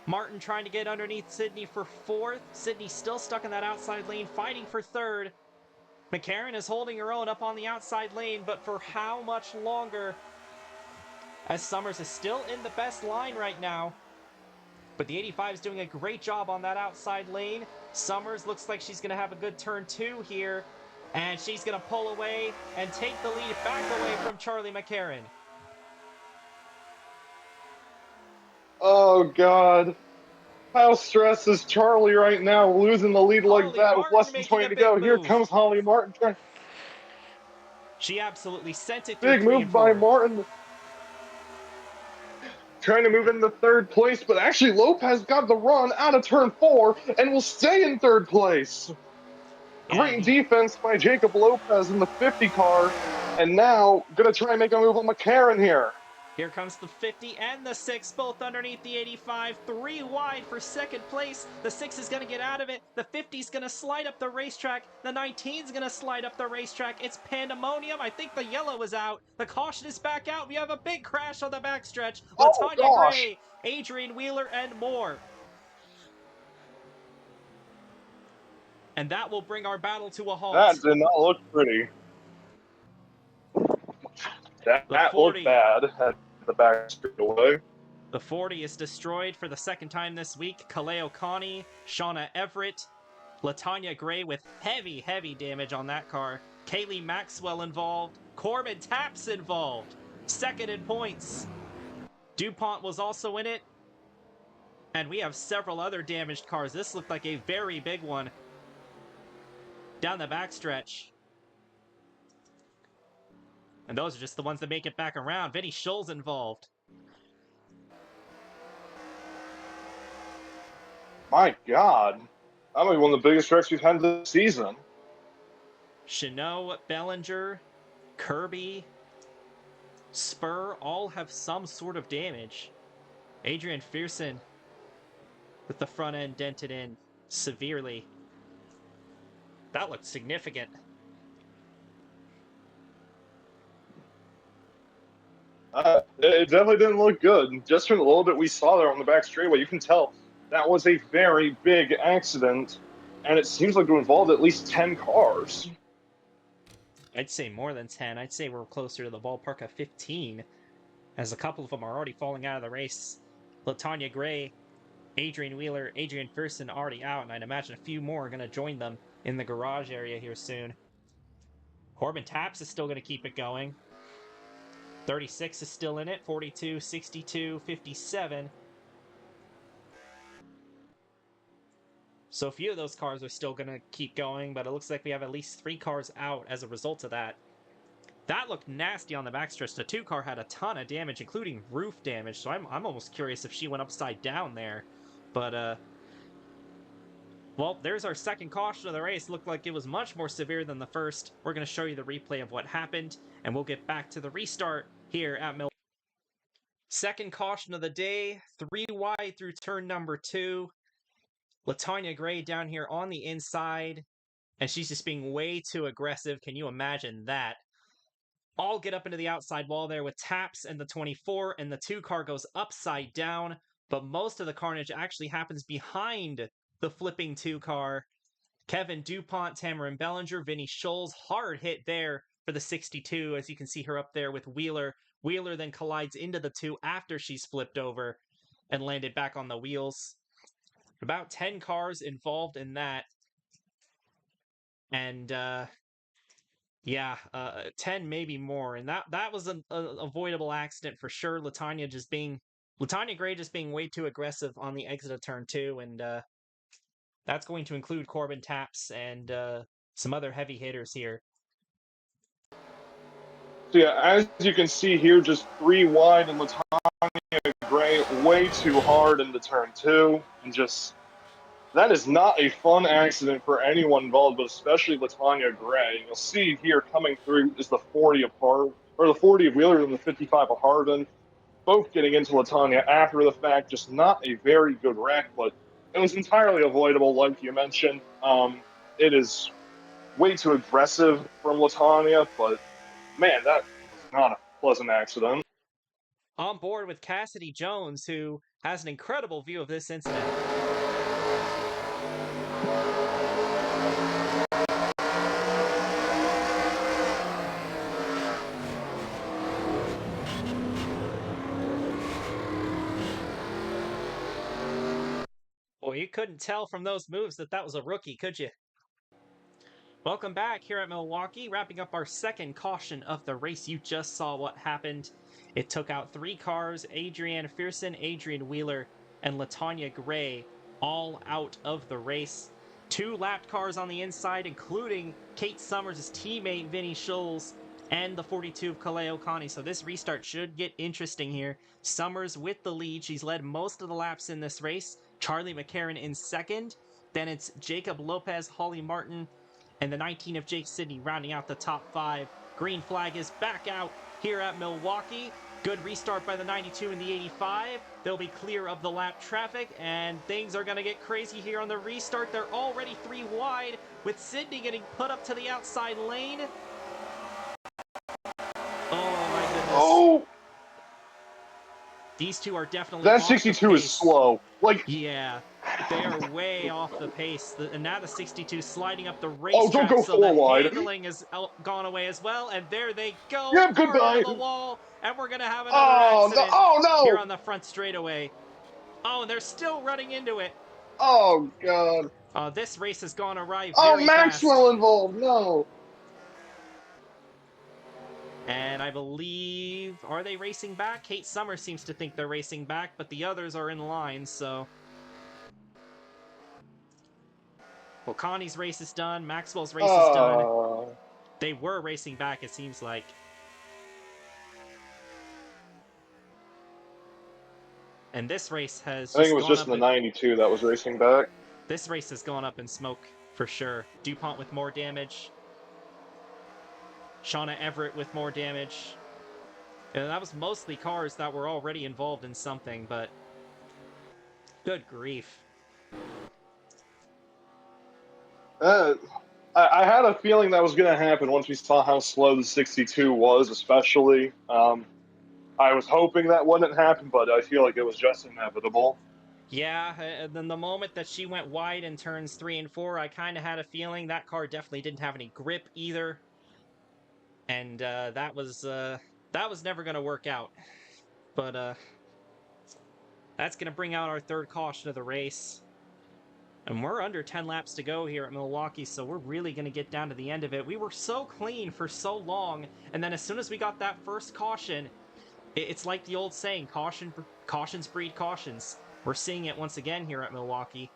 Martin trying to get underneath Sydney for fourth. Sydney still stuck in that outside lane, fighting for third. McCarron is holding her own up on the outside lane, but for how much longer? As Summers is still in the best line right now. But the 85 is doing a great job on that outside lane. Summers looks like she's going to have a good turn 2 here. And she's going to pull away and take the lead back away from Charlie McCarron. Oh, God. How stressed is Charlie right now, losing the lead like Holly that with less Martin than making 20 a to big go. Here move. comes Holly Martin. She absolutely sent it through Big 3 and move by 4. Martin. Trying to move into third place, but actually Lopez got the run out of turn 4 and will stay in third place. Yeah, Great defense by Jacob Lopez in the 50 car, and now gonna try and make a move on McCarron here. here comes the 50 and the 6, both underneath the 85. 3 wide for second place. The 6 is going to get out of it. The 50 is going to slide up the racetrack. The 19 is going to slide up the racetrack. It's pandemonium. I think the yellow is out. The caution is back out. We have a big crash on the backstretch. Oh Latanya gosh, Gray, Adrian Wheeler, and more. And that will bring our battle to a halt. that did not look pretty. The That looked 40. bad at the back straightaway. The 40 is destroyed for the second time this week. Kaleo Connie, Shauna Everett, Latanya Gray with heavy, heavy damage on that car. Kaylee Maxwell involved. Corbin Taps involved. Second in points. DuPont was also in it. And we have several other damaged cars. This looked like a very big one. Down the backstretch. And those are just the ones that make it back around. Vinny Scholl's involved. My God, that might be one of the biggest wrecks we've had this season. Chanot, Bellinger, Kirby, Spur all have some sort of damage. Adrian Fearson with the front end dented in severely. That looked significant. It definitely didn't look good. Just from the little bit we saw there on the back straightaway, you can tell that was a very big accident, and it seems like it involved at least 10 cars. I'd say more than 10. I'd say we're closer to the ballpark of 15, as a couple of them are already falling out of the race. Latanya Gray, Adrian Wheeler, Adrian Fearson already out, and I'd imagine a few more are going to join them in the garage area here soon. Corbin Taps is still going to keep it going. 36 is still in it, 42, 62, 57. So a few of those cars are still going to keep going, but it looks like we have at least 3 cars out as a result of that. That looked nasty on the backstretch. The 2 car had a ton of damage, including roof damage, so I'm almost curious if she went upside down there. But, well, there's our second caution of the race. Looked like it was much more severe than the first. We're going to show you the replay of what happened, and we'll get back to the restart here at Milwaukee. Second caution of the day, 3 wide through turn number 2. Latanya Gray down here on the inside, and she's just being way too aggressive. Can you imagine that? All get up into the outside wall there with Taps and the 24, and the 2 car goes upside down, but most of the carnage actually happens behind the flipping 2 car. Kevin DuPont, Tamarin Bellinger, Vinny Scholl's hard hit there for the 62, as you can see her up there with Wheeler. Wheeler then collides into the 2 after she's flipped over and landed back on the wheels. About 10 cars involved in that. And, yeah, 10, maybe more. And that was an avoidable accident for sure. Latanya Gray just being way too aggressive on the exit of turn 2. And, that's going to include Corbin Taps and, some other heavy hitters here. So yeah, as you can see here, just 3 wide, and Latanya Gray way too hard into turn 2, and just that is not a fun accident for anyone involved, but especially Latanya Gray. And you'll see here coming through is the 40 of the 40 of Wheeler and the 55 of Harvin. both getting into Latanya after the fact. Just not a very good wreck, but it was entirely avoidable, like you mentioned. It is way too aggressive from Latanya, but man, that was not a pleasant accident. On board with Cassidy Jones, who has an incredible view of this incident. Well, you couldn't tell from those moves that that was a rookie, could you? Welcome back here at Milwaukee, wrapping up our second caution of the race. You just saw what happened. It took out 3 cars, Adrienne Fearson, Adrian Wheeler, and Latanya Gray, all out of the race. 2 lapped cars on the inside, including Kate Summers' teammate Vinny Scholes and the 42 of Kaleo Connie. So this restart should get interesting here. Summers with the lead. She's led most of the laps in this race. Charlie McCarron in second. Then it's Jacob Lopez, Holly Martin, and the 19 of Jake Sidney rounding out the top 5. Green flag is back out here at Milwaukee. Good restart by the 92 and the 85. They'll be clear of the lap traffic, and things are going to get crazy here on the restart. They're already 3 wide, with Sidney getting put up to the outside lane. Oh my goodness. Oh! These two are definitely That off 62 the is pace. slow. Like, yeah, they are way off the pace. And now the 62 sliding up the oh, racetrack, don't go so the 4 wide. handling has gone away as well. And there they go, Yeah, far goodbye. into the wall. And we're going to have another Oh, no. accident Oh, no. here on the front straightaway. Oh, and they're still running into it. Oh, God. This race has gone awry Oh, very Maxwell fast. involved. No. And I believe, are they racing back? Kate Summers seems to think they're racing back, but the others are in line, so. Well, Connie's race is done. Maxwell's race is done. They were racing back, it seems like. And this race has I think it just was gone just up. the 92 that was racing back. This race has gone up in smoke, for sure. DuPont with more damage. Shauna Everett with more damage. And that was mostly cars that were already involved in something, but good grief. I had a feeling that was going to happen once we saw how slow the 62 was, especially. I was hoping that wouldn't happen, but I feel like it was just inevitable. Yeah, and then the moment that she went wide in turns 3 and 4, I kind of had a feeling that car definitely didn't have any grip either. And that was never going to work out. But that's going to bring out our third caution of the race. And we're under 10 laps to go here at Milwaukee, so we're really going to get down to the end of it. We were so clean for so long, and then as soon as we got that first caution, it's like the old saying, cautions breed cautions. We're seeing it once again here at Milwaukee.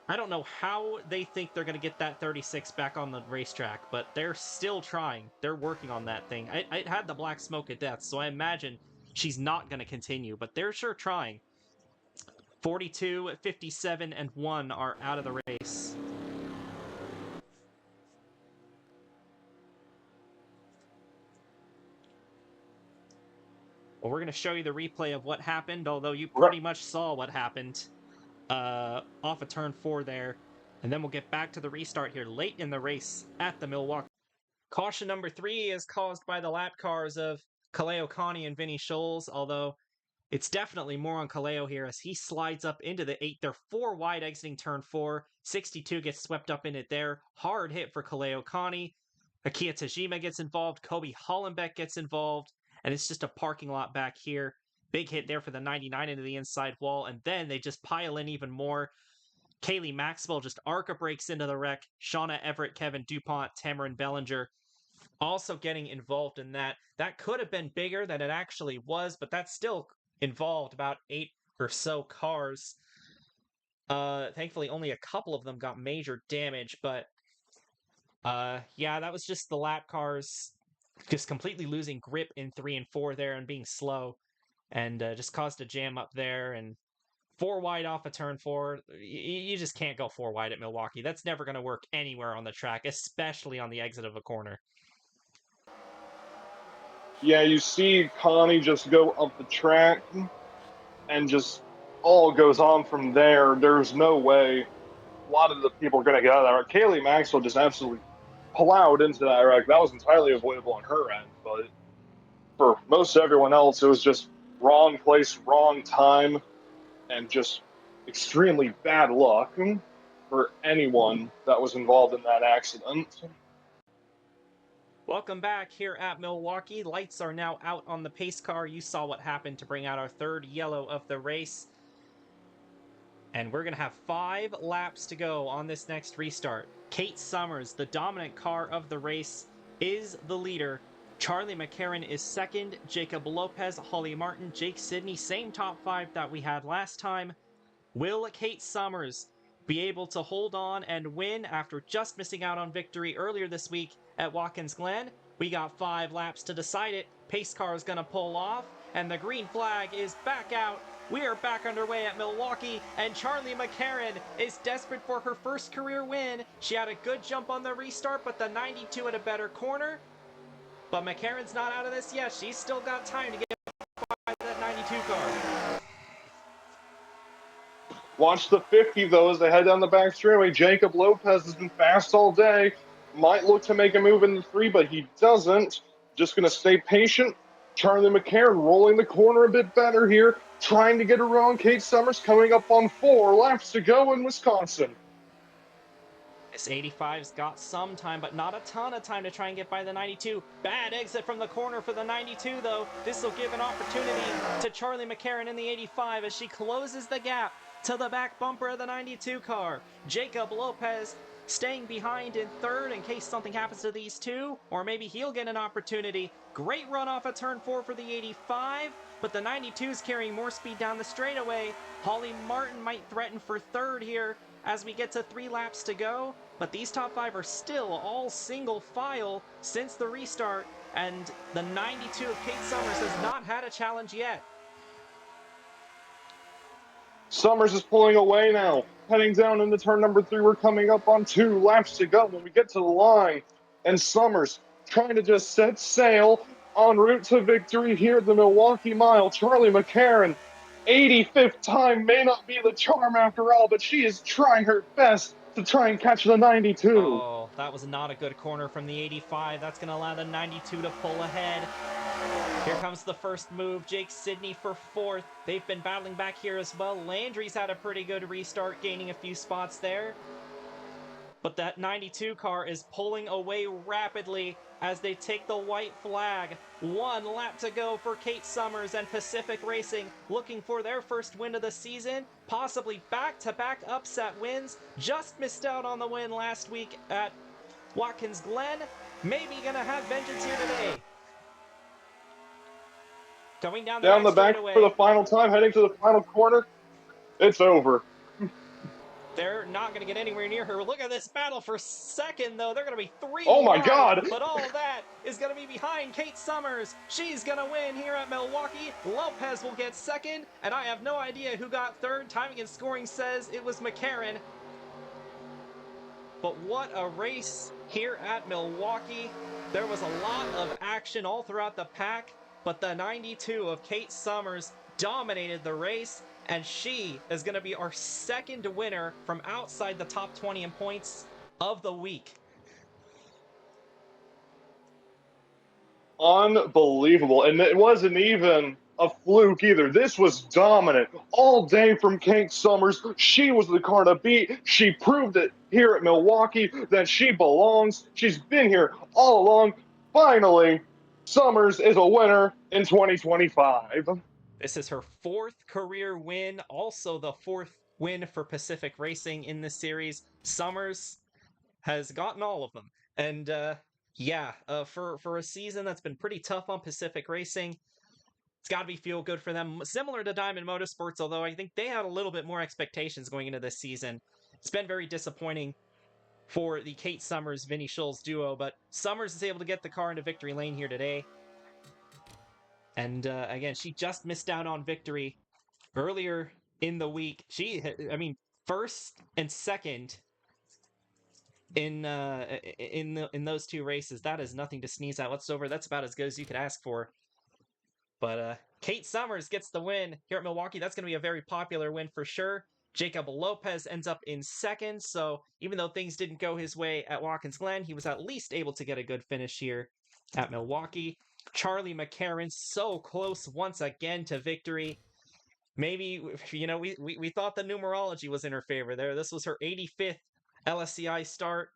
I don't know how they think they're going to get that 36 back on the racetrack, but they're still trying. They're working on that thing. It had the black smoke of death, so I imagine she's not going to continue, but they're sure trying. 42, 57, and 1 are out of the race. Well, we're going to show you the replay of what happened, although you pretty much saw what happened off of turn 4 there. And then we'll get back to the restart here late in the race at the Milwaukee. Caution number 3 is caused by the lap cars of Kaleo Connie and Vinny Scholes, although it's definitely more on Kaleo here as he slides up into the 8. They're 4 wide exiting turn 4. 62 gets swept up in it there. Hard hit for Kaleo Connie. Akia Tajima gets involved. Kobe Hollenbeck gets involved. And it's just a parking lot back here. Big hit there for the 99 into the inside wall. And then they just pile in even more. Kaylee Maxwell just ARCA breaks into the wreck. Shauna Everett, Kevin DuPont, Tamarin Bellinger also getting involved in that. That could have been bigger than it actually was, but that's still involved about 8 or so cars. Thankfully, only a couple of them got major damage, but yeah, that was just the lap cars just completely losing grip in 3 and 4 there and being slow, and just caused a jam up there. And 4 wide off of turn 4, you just can't go 4 wide at Milwaukee. That's never going to work anywhere on the track, especially on the exit of a corner. Yeah, you see Connie just go up the track and just all goes on from there. There's no way a lot of the people are going to get out of that wreck. Kaylee Maxwell just absolutely plowed into that wreck. That was entirely avoidable on her end, but for most everyone else, it was just wrong place, wrong time, and just extremely bad luck for anyone that was involved in that accident. Welcome back here at Milwaukee. Lights are now out on the pace car. You saw what happened to bring out our third yellow of the race. And we're going to have 5 laps to go on this next restart. Kate Summers, the dominant car of the race, is the leader. Charlie McCarron is second. Jacob Lopez, Holly Martin, Jake Sidney, same top 5 that we had last time. Will Kate Summers be able to hold on and win after just missing out on victory earlier this week at Watkins Glen? We got 5 laps to decide it. Pace car is going to pull off, and the green flag is back out. We are back underway at Milwaukee, and Charlie McCarron is desperate for her first career win. She had a good jump on the restart, but the 92 at a better corner. But McCarron's not out of this yet. She's still got time to get by that 92 car. Watch the 50, though, as they head down the back straightaway. Jacob Lopez has been fast all day. Might look to make a move in the 3, but he doesn't. Just going to stay patient. Charlie McCarron rolling the corner a bit better here, trying to get around Kate Summers, coming up on 4 laps to go in Wisconsin. This 85's got some time, but not a ton of time to try and get by the 92. Bad exit from the corner for the 92, though. This will give an opportunity to Charlie McCarron in the 85 as she closes the gap to the back bumper of the 92 car. Jacob Lopez staying behind in third in case something happens to these two, or maybe he'll get an opportunity. Great run off of turn 4 for the 85, but the 92 is carrying more speed down the straightaway. Holly Martin might threaten for third here as we get to 3 laps to go, but these top 5 are still all single file since the restart, and the 92 of Kate Summers has not had a challenge yet. Summers is pulling away now, heading down into turn number 3. We're coming up on 2 laps to go when we get to the line, and Summers trying to just set sail en route to victory here at the Milwaukee Mile. Charlie McCarron, 85th time may not be the charm after all, but she is trying her best to try and catch the 92. Oh, that was not a good corner from the 85. That's going to allow the 92 to pull ahead. Here comes the first move. Jake Sidney for 4th. They've been battling back here as well. Landry's had a pretty good restart, gaining a few spots there. But that 92 car is pulling away rapidly as they take the white flag. 1 lap to go for Kate Summers and Pacific Racing, looking for their first win of the season, possibly back-to-back upset wins. Just missed out on the win last week at Watkins Glen. Maybe gonna have vengeance here today. Coming down the back for the final time, heading to the final corner. It's over. They're not going to get anywhere near her. Look at this battle for second, though. They're going to be 3 Oh my wide, God! but all that is going to be behind Kate Summers. She's going to win here at Milwaukee. Lopez will get second, and I have no idea who got third. Timing and scoring says it was McCarron. But what a race here at Milwaukee. There was a lot of action all throughout the pack, but the 92 of Kate Summers dominated the race, and she is going to be our second winner from outside the top 20 in points of the week. Unbelievable. And it wasn't even a fluke either. This was dominant all day from Kate Summers. She was the car to beat. She proved it here at Milwaukee that she belongs. She's been here all along. Finally, Summers is a winner in 2025. This is her 4th career win, also the 4th win for Pacific Racing in this series. Summers has gotten all of them. And for a season that's been pretty tough on Pacific Racing, it's got to be feel good for them. Similar to Diamond Motorsports, although I think they had a little bit more expectations going into this season. It's been very disappointing for the Kate Summers, Vinny Schulz duo, but Summers is able to get the car into victory lane here today. And again, she just missed out on victory earlier in the week. First and second in those two races. That is nothing to sneeze at whatsoever. That's about as good as you could ask for. But Kate Summers gets the win here at Milwaukee. That's going to be a very popular win for sure. Jacob Lopez ends up in second, so even though things didn't go his way at Watkins Glen, he was at least able to get a good finish here at Milwaukee. Charlie McCarron so close once again to victory. Maybe, we thought the numerology was in her favor there. This was her 85th LSCI start,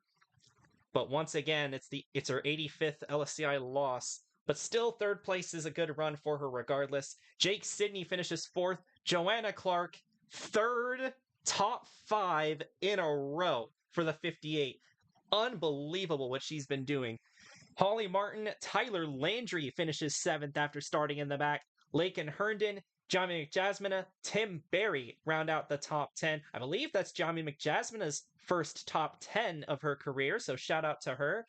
but once again, it's her 85th LSCI loss. But still, third place is a good run for her regardless. Jake Sidney finishes fourth. Joanna Clark, third, top 5 in a row for the 58. Unbelievable what she's been doing. Holly Martin, Tyler Landry finishes 7th after starting in the back. Lakin Herndon, Jamie McJasmina, Tim Berry round out the top 10. I believe that's Jamie McJasmina's first top 10 of her career, so shout out to her.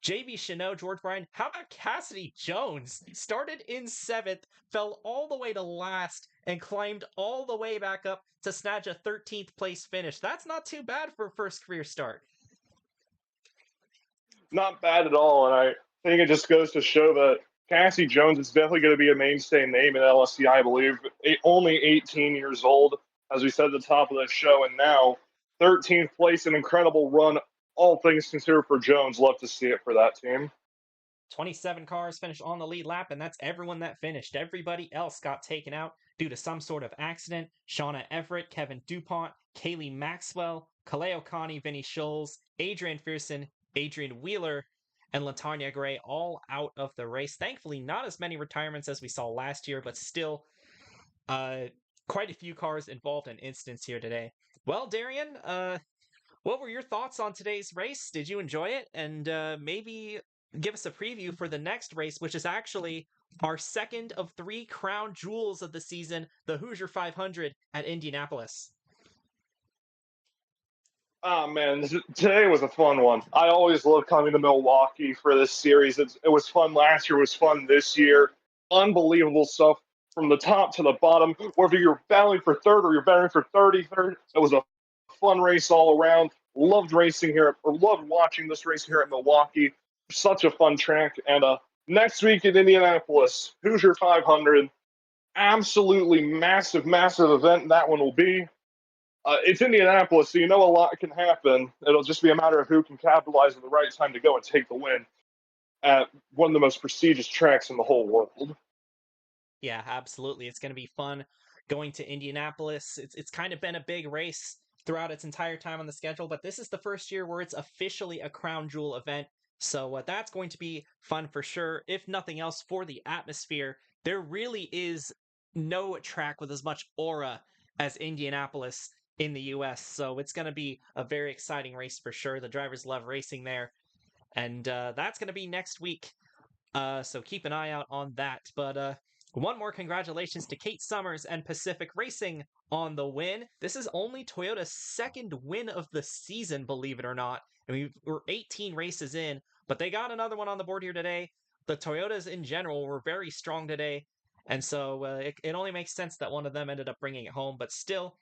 JB Chanot, George Bryan. How about Cassidy Jones? Started in 7th, fell all the way to last, and climbed all the way back up to snatch a 13th place finish. That's not too bad for a first career start. Not bad at all, and I think it just goes to show that Cassie Jones is definitely going to be a mainstay name in LSCI, I believe. Only 18 years old, as we said at the top of the show, and now 13th place, an incredible run, all things considered for Jones. Love to see it for that team. 27 cars finished on the lead lap, and that's everyone that finished. Everybody else got taken out due to some sort of accident. Shauna Everett, Kevin DuPont, Kaylee Maxwell, Kaleo Connie, Vinny Scholes, Adrian Fearson, Adrian Wheeler, and Latanya Gray all out of the race. Thankfully, not as many retirements as we saw last year, but still quite a few cars involved in incidents here today. Well, Darian, what were your thoughts on today's race? Did you enjoy it? And maybe give us a preview for the next race, which is actually our second of 3 crown jewels of the season, the Hoosier 500 at Indianapolis. Oh man, today was a fun one. I always love coming to Milwaukee for this series. It was fun last year, it was fun this year. Unbelievable stuff from the top to the bottom. Whether you're battling for third or you're battling for 33rd, it was a fun race all around. Loved racing here, or loved watching this race here at Milwaukee. Such a fun track. And next week in Indianapolis, Hoosier 500. Absolutely massive, massive event that one will be. It's Indianapolis, so you know a lot can happen. It'll just be a matter of who can capitalize at the right time to go and take the win at one of the most prestigious tracks in the whole world. Yeah, absolutely. It's going to be fun going to Indianapolis. It's kind of been a big race throughout its entire time on the schedule, but this is the first year where it's officially a crown jewel event. So that's going to be fun for sure. If nothing else, for the atmosphere, there really is no track with as much aura as Indianapolis in the US. So it's going to be a very exciting race for sure. The drivers love racing there. And that's going to be next week. So keep an eye out on that. But one more congratulations to Kate Summers and Pacific Racing on the win. This is only Toyota's second win of the season, believe it or not. I mean, we're 18 races in, but they got another one on the board here today. The Toyotas in general were very strong today. And so it only makes sense that one of them ended up bringing it home. But still,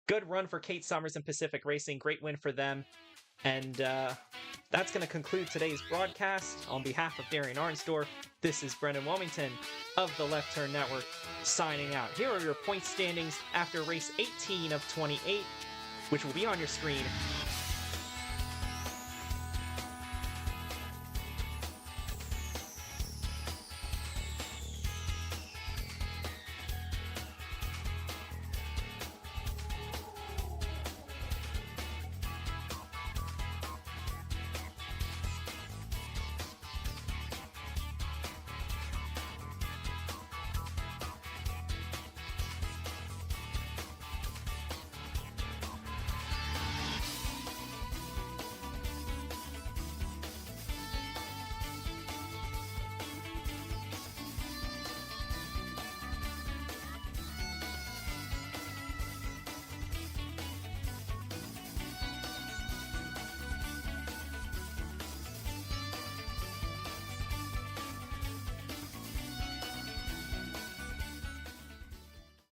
good run for Kate Summers and Pacific Racing. Great win for them. And that's going to conclude today's broadcast. On behalf of Darian Arnsdorf, this is Brendan Wilmington of the Left Turn Network signing out. Here are your point standings after race 18 of 28, which will be on your screen